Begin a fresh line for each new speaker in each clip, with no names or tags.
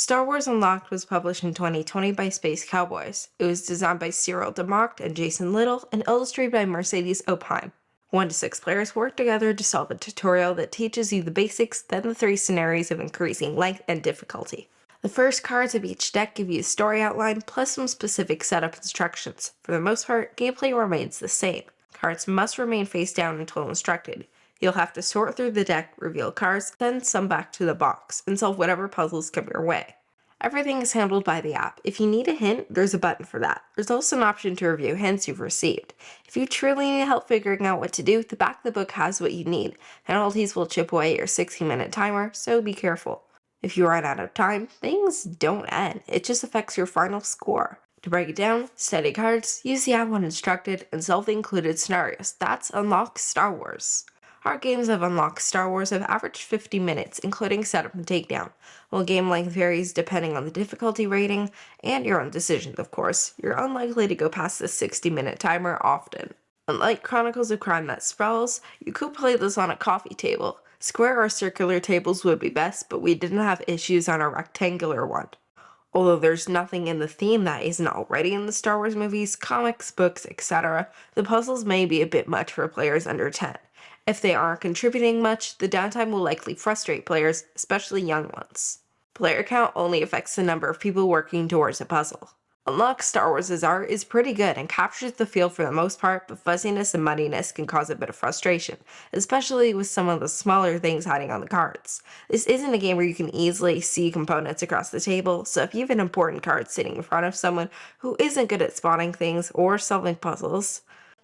Star Wars Unlocked was published in 2020 by Space Cowboys. It was designed by Cyril DeMoct and Jason Little and illustrated by Mercedes Opheim. 1 to 6 players work together to solve a tutorial that teaches you the basics, then the 3 scenarios of increasing length and difficulty. The first cards of each deck give you a story outline plus some specific setup instructions. For the most part, gameplay remains the same. Cards must remain face down until instructed. You'll have to sort through the deck, reveal cards, then sum back to the box, and solve whatever puzzles come your way. Everything is handled by the app. If you need a hint, there's a button for that. There's also an option to review hints you've received. If you truly need help figuring out what to do, the back of the book has what you need. Penalties will chip away at your 60-minute timer, so be careful. If you run out of time, things don't end. It just affects your final score. To break it down, study cards, use the app when instructed, and solve the included scenarios. That's Unlock Star Wars. Our games of Unlock Star Wars have averaged 50 minutes, including setup and takedown. While game length varies depending on the difficulty rating, and your own decisions of course, you're unlikely to go past the 60-minute timer often. Unlike Chronicles of Crime that sprawls, you could play this on a coffee table. Square or circular tables would be best, but we didn't have issues on a rectangular one. Although there's nothing in the theme that isn't already in the Star Wars movies, comics, books, etc., the puzzles may be a bit much for players under 10. If they aren't contributing much, the downtime will likely frustrate players, especially young ones. Player count only affects the number of people working towards a puzzle. Unlock Star Wars' art is pretty good and captures the feel for the most part, but fuzziness and muddiness can cause a bit of frustration, especially with some of the smaller things hiding on the cards. This isn't a game where you can easily see components across the table, so if you have an important card sitting in front of someone who isn't good at spotting things or solving puzzles,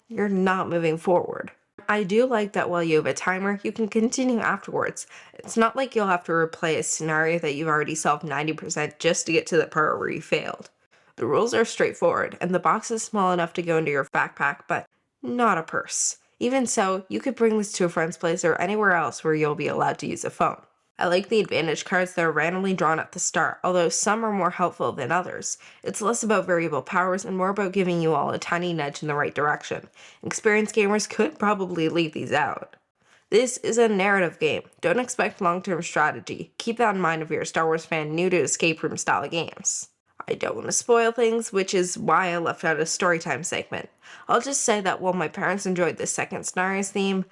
you're not moving forward. I do like that while you have a timer, you can continue afterwards. It's not like you'll have to replay a scenario that you've already solved 90% just to get to the part where you failed. The rules are straightforward, and the box is small enough to go into your backpack, but not a purse. Even so, you could bring this to a friend's place or anywhere else where you'll be allowed to use a phone. I like the advantage cards that are randomly drawn at the start, although some are more helpful than others. It's less about variable powers and more about giving you all a tiny nudge in the right direction. Experienced gamers could probably leave these out. This is a narrative game. Don't expect long-term strategy. Keep that in mind if you're a Star Wars fan new to escape room style games. I don't want to spoil things, which is why I left out a storytime segment. I'll just say that while my parents enjoyed the second scenario's theme,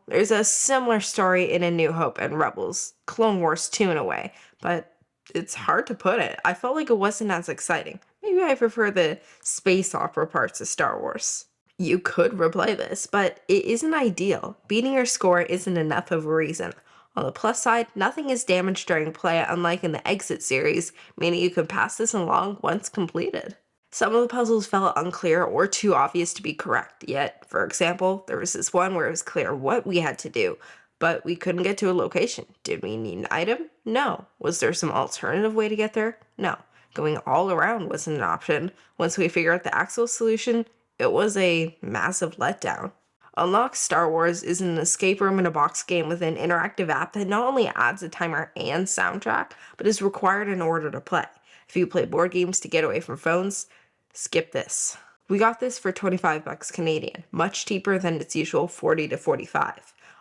there's a similar story in A New Hope and Rebels, Clone Wars 2 in a way, but it's hard to put it. I felt like it wasn't as exciting. Maybe I prefer the space opera parts of Star Wars. You could replay this, but it isn't ideal. Beating your score isn't enough of a reason. On the plus side, nothing is damaged during play, unlike in the Exit series, meaning you can pass this along once completed. Some of the puzzles felt unclear or too obvious to be correct, yet, for example, there was this one where it was clear what we had to do, but we couldn't get to a location. Did we need an item? No. Was there some alternative way to get there? No. Going all around wasn't an option. Once we figured out the actual solution, it was a massive letdown. Unlock Star Wars is an escape room in a box game with an interactive app that not only adds a timer and soundtrack, but is required in order to play. If you play board games to get away from phones, skip this. We got this for $25 Canadian, much cheaper than its usual $40 to $45.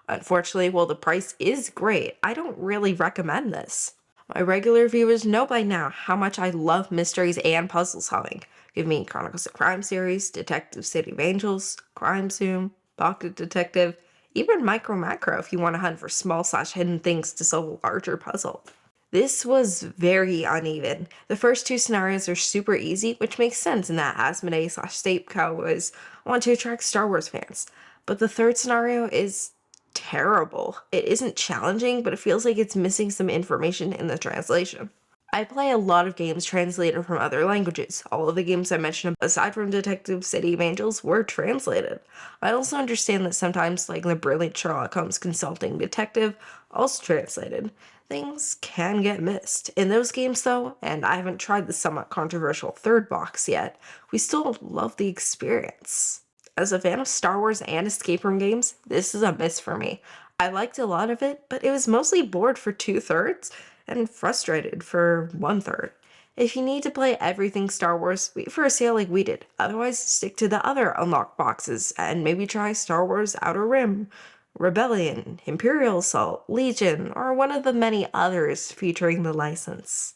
Unfortunately, while the price is great, I don't really recommend this. My regular viewers know by now how much I love mysteries and puzzle solving. Give me Chronicles of Crime series, Detective City of Angels, Crime Zoom, Pocket Detective, even Micro Macro if you want to hunt for small/hidden things to solve a larger puzzle. This was very uneven. The first 2 scenarios are super easy, which makes sense in that Asmodee/Space Cowboys want to attract Star Wars fans. But the third scenario is terrible. It isn't challenging, but it feels like it's missing some information in the translation. I play a lot of games translated from other languages. All of the games I mentioned, aside from Detective City of Angels, were translated. I also understand that sometimes, like the brilliant Sherlock Holmes Consulting Detective, also translated. Things can get missed. In those games though, and I haven't tried the somewhat controversial third box yet, we still love the experience. As a fan of Star Wars and escape room games, this is a miss for me. I liked a lot of it, but it was mostly bored for 2/3 and frustrated for 1/3. If you need to play everything Star Wars, wait for a sale like we did. Otherwise, stick to the other unlocked boxes and maybe try Star Wars Outer Rim, Rebellion, Imperial Assault, Legion, or one of the many others featuring the license.